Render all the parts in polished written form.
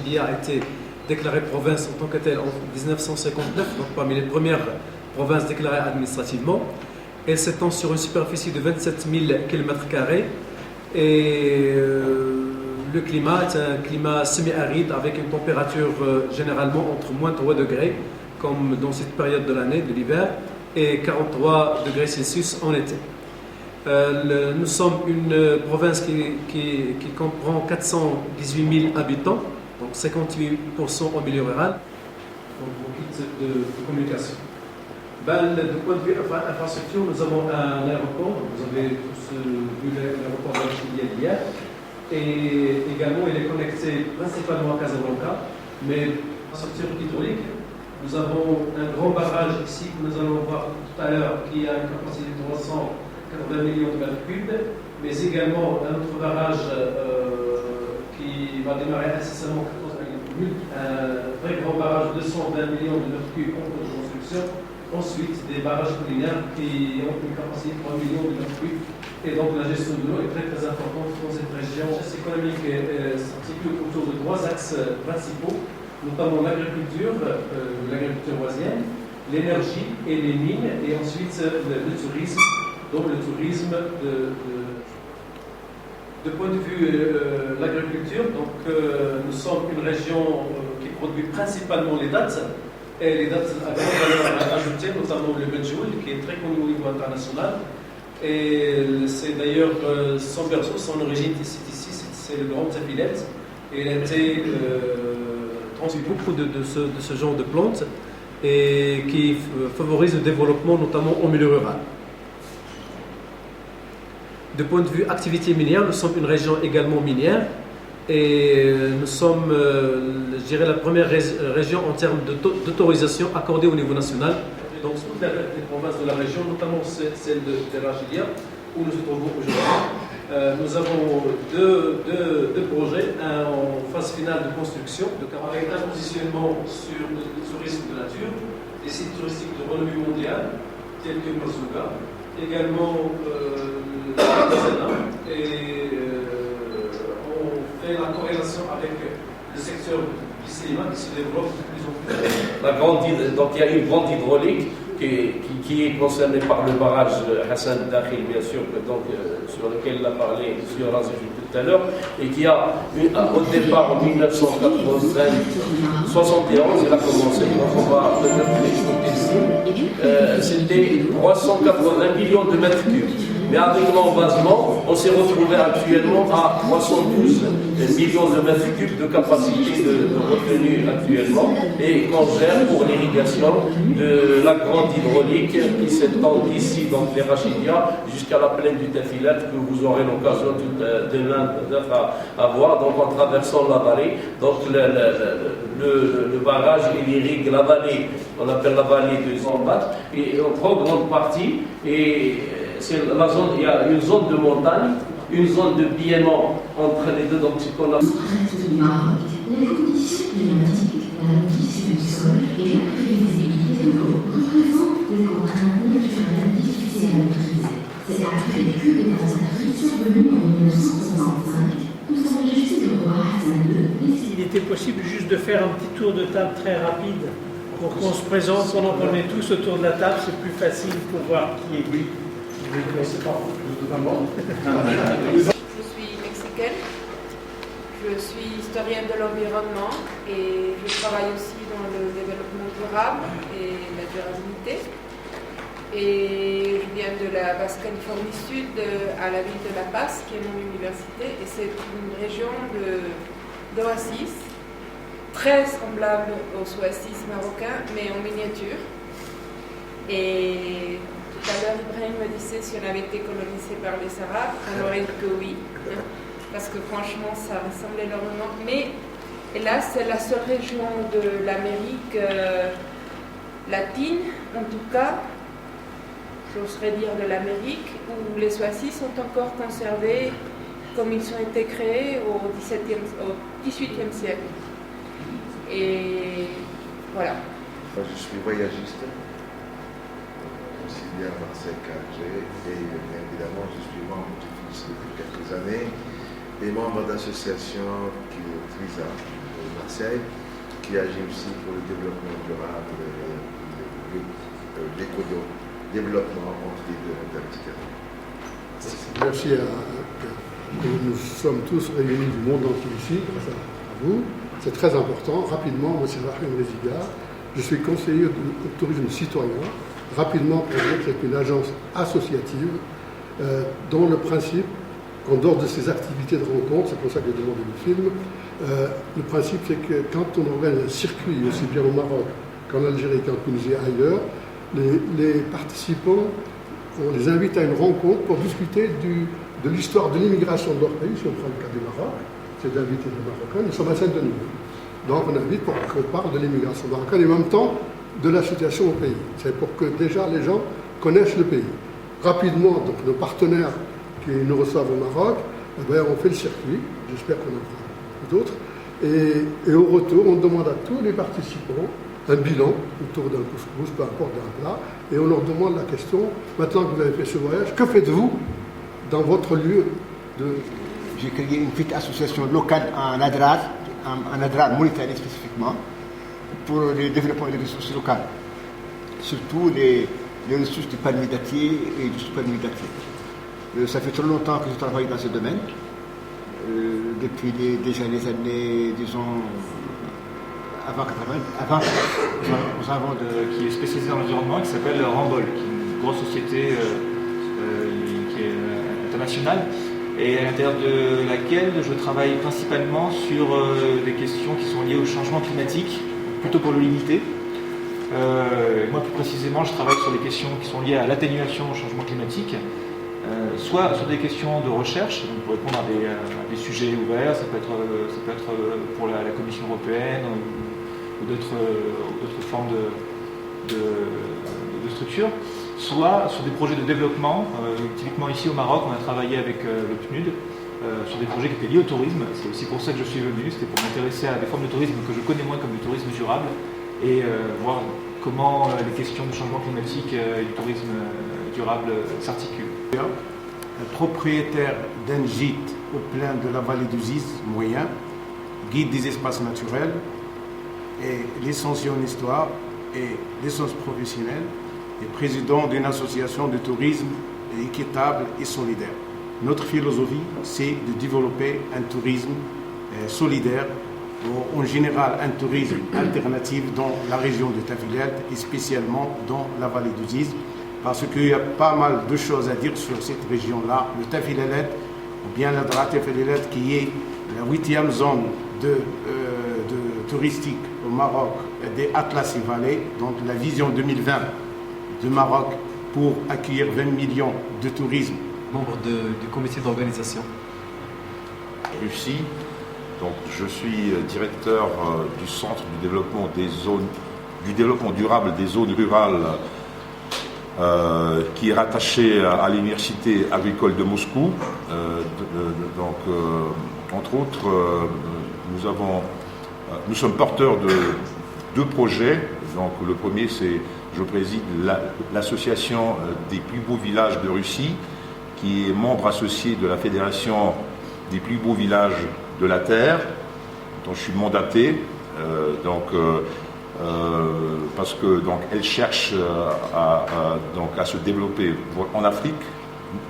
Rachidia a été déclarée province en tant que telle en 1959, donc parmi les premières provinces déclarées administrativement. Elle s'étend sur une superficie de 27 000 km² et le climat est un climat semi-aride avec une température généralement entre moins 3 degrés, comme dans cette période de l'année, de l'hiver, et 43 degrés Celsius en été. Nous sommes une province qui comprend 418 000 habitants, donc 58% en milieu rural, donc beaucoup de communication. Du point de vue infrastructure, nous avons un aéroport, vous avez tous vu l'aéroport de Rachidia hier, et également il est connecté principalement à Casablanca, mais infrastructure hydraulique. Nous avons un grand barrage ici que nous allons voir tout à l'heure qui a une capacité de 380 millions de mètres cubes, mais également un autre barrage qui va démarrer incessamment un très grand barrage de 220 millions de mètres cubes en cours de construction. Ensuite, des barrages collinaires qui ont une capacité de 3 millions de mètres cubes. Et donc, la gestion de l'eau est très importante dans cette région. La gestion économique s'articule autour de 3 axes principaux, notamment l'agriculture oisienne, l'énergie et les mines, et ensuite le tourisme, donc le tourisme de point de vue l'agriculture. Donc, nous sommes une région qui produit principalement les dattes. Et les dates à grande valeur ajoutée, notamment le benjoul, qui est très connu au niveau international. Et c'est d'ailleurs son berceau, son origine, c'est ici, c'est le Grand Tafilet. Et il a été transmis beaucoup de ce genre de plantes et qui favorise le développement, notamment au milieu rural. De point de vue activité minière, nous sommes une région également minière. Et nous sommes, je dirais, la première région en termes d'autorisation accordée au niveau national. Donc, toutes les provinces de la région, notamment celle de Rachidia, où nous nous trouvons aujourd'hui, nous avons deux projets, un en phase finale de construction, avec un positionnement sur le tourisme de nature, des sites touristiques de renommée mondiale, tels que Marzouga, également le Sénat, et la corrélation avec le secteur du cinéma qui se développe de plus en plus. Donc il y a une grande hydraulique qui est concernée par le barrage Hassan Dakhil, bien sûr, donc, sur lequel il a parlé M. Razif tout à l'heure, et qui a au départ en 1971, il a commencé, donc on va peut-être l'écouter ici, c'était 380 millions de mètres cubes. Mais avec l'envasement, on s'est retrouvé actuellement à 312 millions de mètres cubes de capacité de retenue actuellement, et qu'on gère pour l'irrigation de la grande hydraulique qui s'étend d'ici, donc les Rachidia, jusqu'à la plaine du Tafilet, que vous aurez l'occasion demain à voir, donc en traversant la vallée. Donc le barrage, il irrigue la vallée, on appelle la vallée de Zambat, et en trop grande partie, et c'est la zone, il y a une zone de montagne, une zone de piément entre les deux, donc c'est qu'on a. Les conditions climatiques, la mobilité du sol et la prévisibilité de l'eau représentent des contraintes naturelles difficiles à maîtriser. C'est après les cubes et transactions survenues en 1965 que nous avons réussi de revoir Hassan II. Il était possible juste de faire un petit tour de table très rapide pour qu'on se présente pendant qu'on est tous autour de la table, c'est plus facile pour voir qui est qui. Je suis mexicaine, je suis historienne de l'environnement et je travaille aussi dans le développement durable et la durabilité. Et je viens de la Basse-Californie Sud à la ville de La Paz, qui est mon université, et c'est une région d'oasis, très semblable aux oasis marocains, mais en miniature. Et tout à l'heure, Ibrahim me disait si on avait été colonisé par les Arabes, on aurait dit que oui, parce que franchement, ça ressemble énormément. Mais hélas, c'est la seule région de l'Amérique latine, en tout cas, j'oserais dire de l'Amérique, où les oasis sont encore conservés comme ils ont été créés au XVIIIe siècle. Et voilà. Je suis voyagiste, aussi bien à Marseille qu'à Alger, et bien évidemment je suis membre du FIS depuis quelques années et membre d'associations qui TRISA, Marseille, qui agit aussi pour le développement durable et l'éco-développement entre les deux intermédiaires. Merci nous sommes tous réunis du monde entier ici, grâce à vous. C'est très important. Rapidement, moi c'est Rahim Reziga. Je suis conseiller au tourisme citoyen. Rapidement, pour dire que c'est une agence associative dont le principe, en dehors de ces activités de rencontre, c'est pour ça que j'ai demandé le film, le principe c'est que quand on organise un circuit, aussi bien au Maroc qu'en Algérie, qu'en Tunisie et ailleurs, les participants, on les invite à une rencontre pour discuter de l'histoire de l'immigration de leur pays. Si on prend le cas du Maroc, c'est d'inviter les Marocains, nous sommes à Saint-Denis. Donc on invite pour qu'on parle de l'immigration marocaine et en même temps de la situation au pays. C'est pour que déjà les gens connaissent le pays. Rapidement, donc nos partenaires qui nous reçoivent au Maroc, eh bien, on fait le circuit, j'espère qu'on en fera d'autres, et au retour, on demande à tous les participants un bilan autour d'un couscous, peu importe d'un plat, et on leur demande la question, maintenant que vous avez fait ce voyage, que faites-vous dans votre lieu de... J'ai créé une petite association locale en Adrar Mauritanie spécifiquement, pour le développement des ressources locales, surtout les ressources du palmier dattier et du sous-palmier dattier. Ça fait trop longtemps que je travaille dans ce domaine, depuis déjà les années, disons, avant 80, qui est spécialisée dans l'environnement, qui s'appelle Rambol, qui est une grosse société qui est internationale, et à l'intérieur de laquelle je travaille principalement sur des questions qui sont liées au changement climatique, plutôt pour le limiter. Moi plus précisément, je travaille sur des questions qui sont liées à l'atténuation au changement climatique, soit sur des questions de recherche, donc pour répondre à des sujets ouverts, ça peut être pour la Commission européenne ou d'autres formes de structures, soit sur des projets de développement. Typiquement ici au Maroc, on a travaillé avec le PNUD sur des projets qui étaient liés au tourisme. C'est aussi pour ça que je suis venu, c'était pour m'intéresser à des formes de tourisme que je connais moins comme du tourisme durable et voir comment les questions du changement climatique et du tourisme durable s'articulent. Propriétaire d'un gîte au plein de la vallée du Ziz moyen, guide des espaces naturels, et licence en histoire et licence professionnelle, et président d'une association de tourisme équitable et solidaire. Notre philosophie, c'est de développer un tourisme solidaire, ou en général un tourisme alternatif dans la région de Tafilet et spécialement dans la vallée du Ziz, parce qu'il y a pas mal de choses à dire sur cette région-là. Le Tafilet, ou bien la Tafilet, qui est la 8e zone de touristique au Maroc des Atlas et Vallées, donc la vision 2020 du Maroc pour accueillir 20 millions de tourisme. Membre du comité d'organisation. Russie, donc je suis directeur du centre du développement durable des zones rurales qui est rattaché à l'université agricole de Moscou. Entre autres, nous sommes porteurs de 2 projets. Donc, le premier, c'est je préside l'association des plus beaux villages de Russie, qui est membre associé de la Fédération des plus beaux villages de la Terre, dont je suis mandaté. Parce que elle cherche à se développer en Afrique.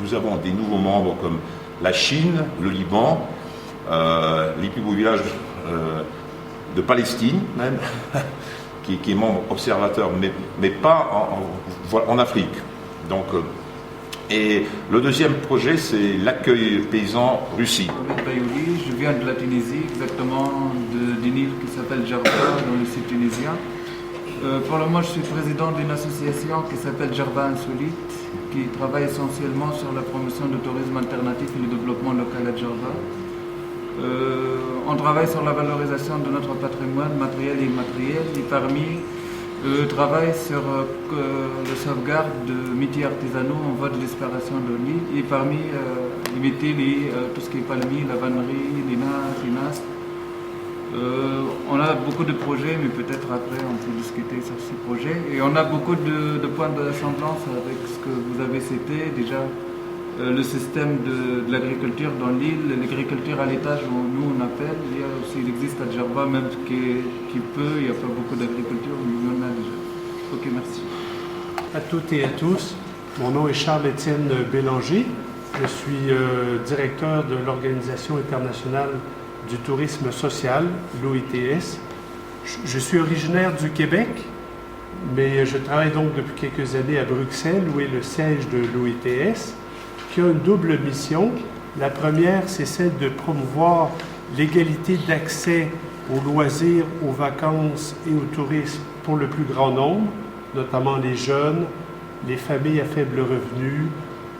Nous avons des nouveaux membres comme la Chine, le Liban, les plus beaux villages de Palestine même, qui est membre observateur, mais pas en Afrique. Donc, et le deuxième projet, c'est l'accueil paysan Russie. Je viens de la Tunisie, exactement d'une île qui s'appelle Djerba, dans le sud tunisien. Pour le moment, je suis président d'une association qui s'appelle Djerba Insolite, qui travaille essentiellement sur la promotion du tourisme alternatif et le développement local à Djerba. On travaille sur la valorisation de notre patrimoine matériel et immatériel, et parmi le travail sur la sauvegarde de métiers artisanaux en voie de disparition de l'île, et parmi les métiers, tout ce qui est palmier, la vannerie, l'INAS. On a beaucoup de projets, mais peut-être après on peut discuter sur ces projets. Et on a beaucoup de points de ressemblance avec ce que vous avez cité déjà. le système de l'agriculture dans l'île, l'agriculture à l'étage où nous on appelle. Il existe à Djerba même qui peut, il n'y a pas beaucoup d'agriculture, mais il y en a déjà. Ok, merci. À toutes et à tous, mon nom est Charles-Étienne Bélanger. Je suis directeur de l'Organisation internationale du tourisme social, l'OITS. Je suis originaire du Québec, mais je travaille donc depuis quelques années à Bruxelles, où est le siège de l'OITS, qui a une double mission. La première, c'est celle de promouvoir l'égalité d'accès aux loisirs, aux vacances et au tourisme pour le plus grand nombre, notamment les jeunes, les familles à faible revenu,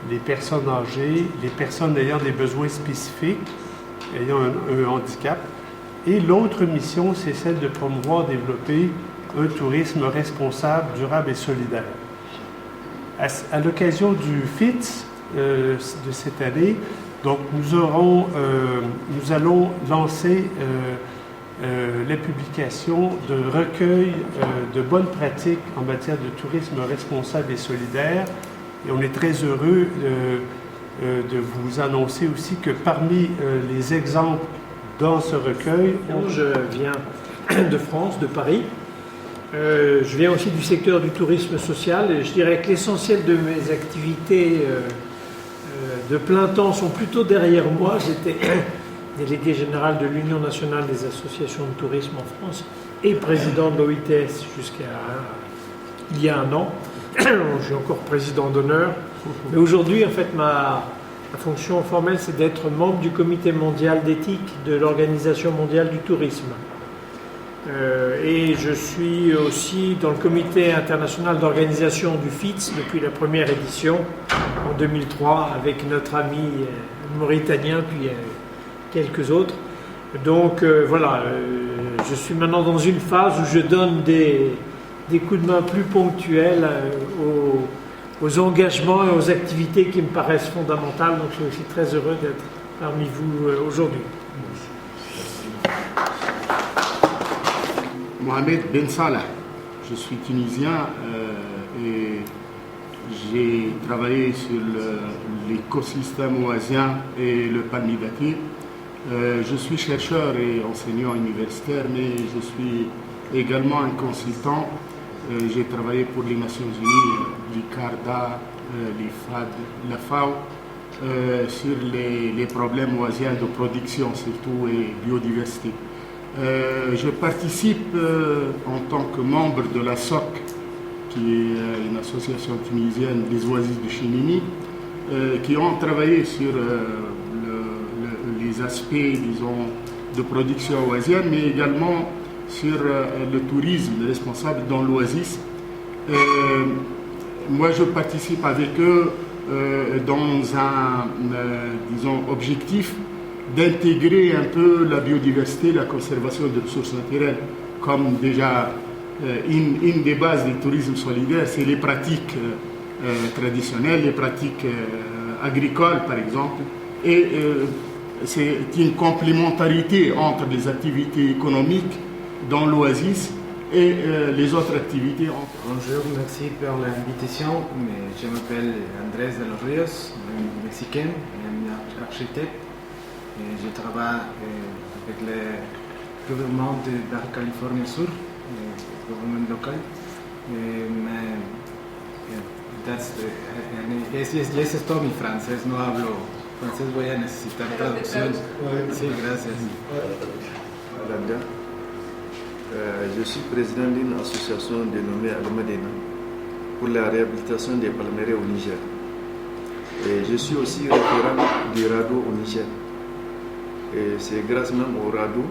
les personnes âgées, les personnes ayant des besoins spécifiques, ayant un handicap. Et l'autre mission, c'est celle de promouvoir, développer un tourisme responsable, durable et solidaire. À l'occasion du FITS de cette année, donc nous allons lancer la publication de recueils de bonnes pratiques en matière de tourisme responsable et solidaire. Et on est très heureux de vous annoncer aussi que parmi les exemples dans ce recueil... Je viens de France, de Paris. Je viens aussi du secteur du tourisme social et je dirais que l'essentiel de mes activités de plein temps sont plutôt derrière moi. J'étais délégué général de l'Union nationale des associations de tourisme en France et président de l'OITS jusqu'à il y a un an. Je suis encore président d'honneur. Mais aujourd'hui, en fait, ma fonction formelle, c'est d'être membre du comité mondial d'éthique de l'Organisation mondiale du tourisme. Et je suis aussi dans le comité international d'organisation du FITS depuis la première édition en 2003 avec notre ami mauritanien puis quelques autres. Donc voilà, je suis maintenant dans une phase où je donne des coups de main plus ponctuels aux engagements et aux activités qui me paraissent fondamentales. Donc je suis aussi très heureux d'être parmi vous aujourd'hui. Mohamed Ben Salah, je suis tunisien et j'ai travaillé sur l'écosystème oasien et le palmidatif. Je suis chercheur et enseignant universitaire, mais je suis également un consultant. J'ai travaillé pour les Nations Unies, l'ICARDA, l'IFAD, la FAO, sur les problèmes oasiens de production surtout et biodiversité. Je participe en tant que membre de la SOC, qui est une association tunisienne des oasis de Chinini, qui ont travaillé sur les aspects, disons, de production oasienne, mais également sur le tourisme responsable dans l'oasis. Moi, je participe avec eux dans un, disons, objectif d'intégrer un peu la biodiversité, la conservation des ressources naturelles, comme déjà une des bases du tourisme solidaire, c'est les pratiques traditionnelles, les pratiques agricoles par exemple, et c'est une complémentarité entre les activités économiques dans l'oasis et les autres activités. Bonjour, merci pour l'invitation. Je m'appelle Andrés de los Ríos, mexicain, architecte. Je travaille avec le gouvernement de Baja California Sur, le gouvernement local. Y eso es todo mi francés, no hablo francés, voy a necesitar traducción. Sí, gracias. Hola, je suis président d'une association dénommée Al-Madina pour la réhabilitation des palmeraie au Niger. Et je suis aussi référent du radeau au Niger. Et c'est grâce même au radeau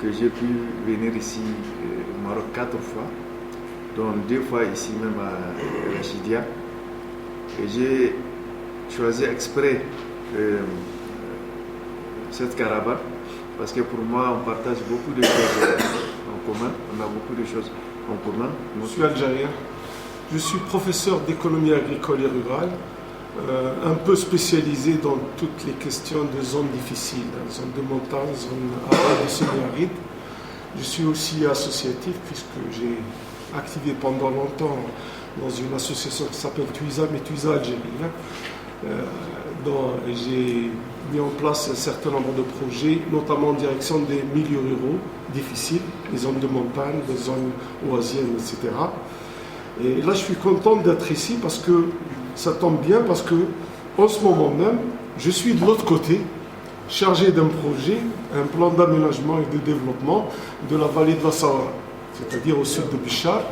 que j'ai pu venir ici au Maroc 4 fois, dont 2 fois ici même à Rachidia. Et j'ai choisi exprès cette caravane parce que pour moi on partage beaucoup de choses en commun, on a beaucoup de choses en commun. Je suis algérien, je suis professeur d'économie agricole et rurale, un peu spécialisé dans toutes les questions de zones difficiles, zones de montagne, zones arides et semi-arides. Je suis aussi associatif puisque j'ai activé pendant longtemps dans une association qui s'appelle Tuisa, mais Tuisa Algérie. dont j'ai mis en place un certain nombre de projets, notamment en direction des milieux ruraux difficiles, les zones de montagne, les zones oasiennes, etc. Et là, je suis content d'être ici parce que ça tombe bien, parce que en ce moment même, je suis de l'autre côté, chargé d'un projet, un plan d'aménagement et de développement de la vallée de la Sahara, c'est-à-dire au sud de Bichar,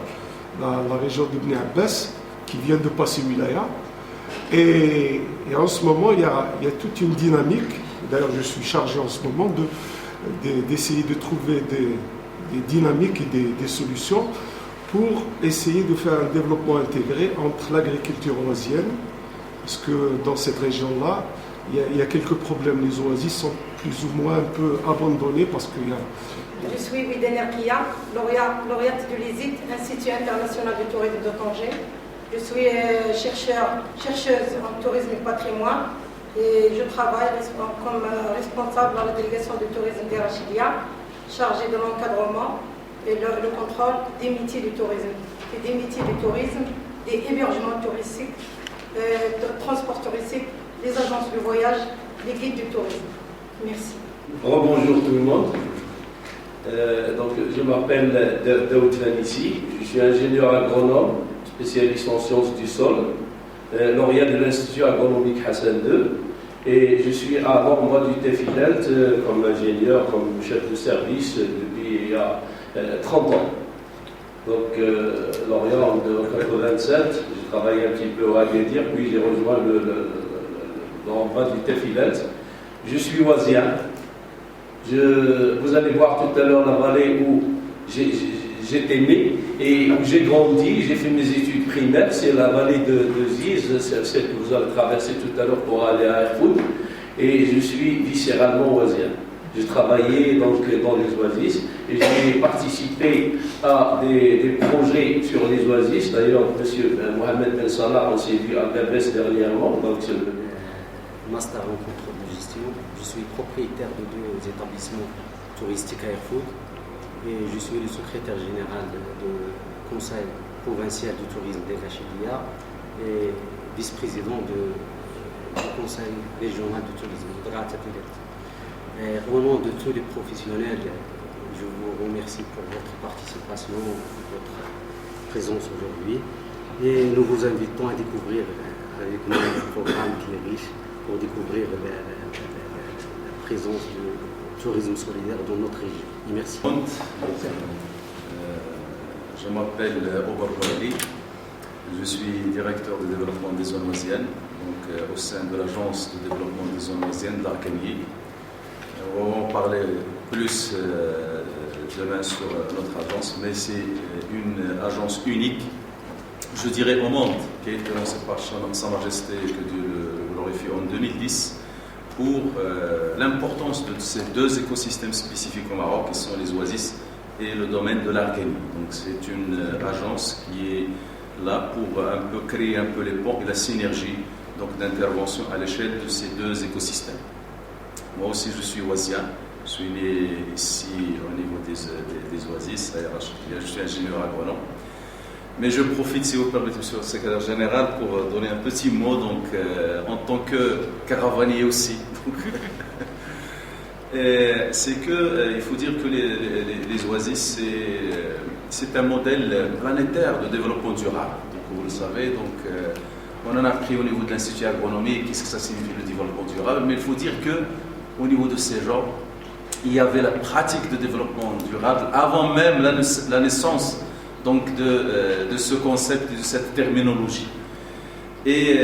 la région de Bni Abbas, qui vient de passer Wilaya. Et en ce moment, il y a toute une dynamique. D'ailleurs, je suis chargé en ce moment d'essayer de trouver des dynamiques et des solutions pour essayer de faire un développement intégré entre l'agriculture oasienne, parce que dans cette région-là, il y a quelques problèmes. Les oasis sont plus ou moins un peu abandonnés parce qu'il y a... Je suis Widen Erkia, lauréate de l'ISIT, Institut international du tourisme de Tanger. Je suis chercheuse en tourisme et patrimoine et je travaille comme responsable dans la délégation du tourisme d'Erachidia, chargée de l'encadrement et le contrôle des métiers du tourisme. Et des métiers du tourisme, des hébergements touristiques, de transport touristique, les agences de voyage, les guides du tourisme. Merci. Bonjour tout le monde. Donc, je m'appelle Daoud Fanissi, je suis ingénieur agronome, spécialiste en sciences du sol, lauréat de l'Institut agronomique Hassan II, et je suis avant moi du TEFIDELT comme ingénieur, comme chef de service depuis il y a 30 ans. Donc, lauréat en 1987, j'ai travaillé un petit peu au Agadir, puis j'ai rejoint l'endroit du TEFIDELT. Je suis oisien. Vous allez voir tout à l'heure la vallée où j'étais né et où j'ai grandi, j'ai fait mes études primaires, c'est la vallée de Ziz, celle que vous avez traversée tout à l'heure pour aller à Erfoud, et je suis viscéralement oisien. J'ai travaillé donc dans les oasis et j'ai participé à des projets sur les oasis. D'ailleurs, M. Mohamed Ben Salah, on s'est vu à Barbès dernièrement, donc c'est le master en contrôle de gestion. Je suis propriétaire de 2 établissements touristiques à Erfoud et je suis le secrétaire général du Conseil provincial du tourisme d'Erachidia et vice-président du Conseil régional du tourisme de Ratatilet. Au nom de tous les professionnels, je vous remercie pour votre participation, votre présence aujourd'hui et nous vous invitons à découvrir avec nous un programme qui est riche pour découvrir la présence du tourisme solidaire dans notre région. Et merci. Je m'appelle Omar Wali, je suis directeur de développement des zones oisiennes, donc au sein de l'agence de développement des zones oisiennes d'Arkani. On va parler plus demain sur notre agence, mais c'est une agence unique, je dirais au monde, qui a été lancée par Sa Majesté, que Dieu le glorifie, en 2010, pour l'importance de ces 2 écosystèmes spécifiques au Maroc, qui sont les oasis et le domaine de l'Arkani. Donc c'est une agence qui est là pour un peu créer un peu les ponts et la synergie d'intervention à l'échelle de ces 2 écosystèmes. Moi aussi, je suis oisien. Je suis né ici au niveau des oasis, à Erachidia. Je suis ingénieur agronome. Mais je profite, si vous permettez, Monsieur le secrétaire général, pour donner un petit mot en tant que caravanier aussi. C'est qu'il faut dire que les oasis, c'est un modèle planétaire de développement durable. Donc, vous le savez, on en a appris au niveau de l'Institut agronomique, qu'est-ce que ça signifie le développement durable, mais il faut dire qu'au niveau de ces gens, il y avait la pratique de développement durable avant même la naissance de ce concept et de cette terminologie. Et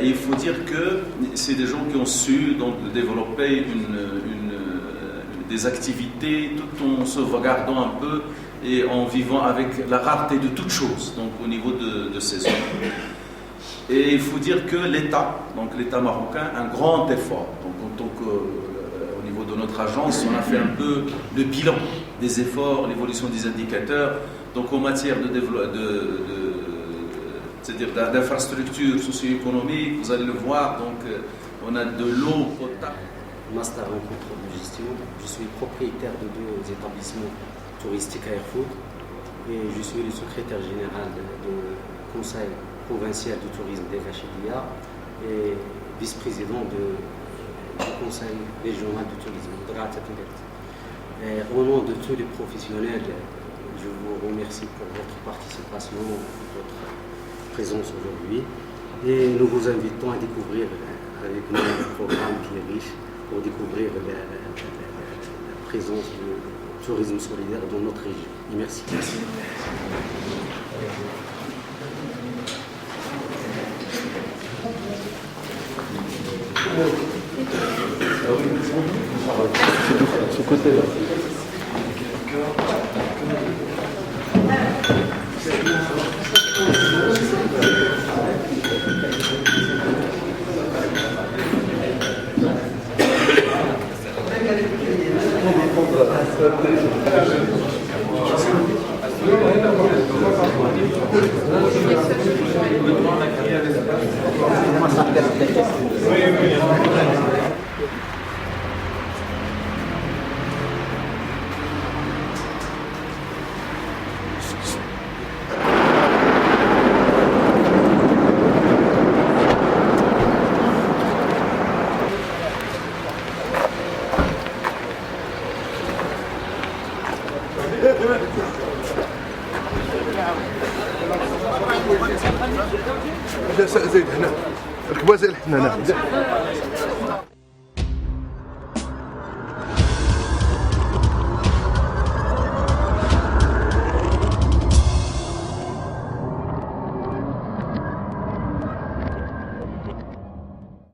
il faut dire que c'est des gens qui ont su développer des activités tout en sauvegardant un peu et en vivant avec la rareté de toutes choses, donc au niveau de ces zones. Et il faut dire que l'État marocain, un grand effort. Donc, au niveau de notre agence, on a fait un peu le bilan des efforts, l'évolution des indicateurs. Donc en matière c'est-à-dire d'infrastructures socio-économiques, vous allez le voir, on a de l'eau potable. Master en contrôle de gestion. Je suis propriétaire de 2 établissements touristiques à Erfoud et je suis le secrétaire général du Conseil provincial du tourisme d'Erachidia et vice-président du Conseil régional du tourisme. Et au nom de tous les professionnels, je vous remercie pour votre participation, votre présence aujourd'hui. Et nous vous invitons à découvrir avec nous un programme qui est riche pour découvrir la présence du tourisme solidaire dans notre région. Et merci. Ce côté-là. زيد هنا الكبازة اللي احنا هنا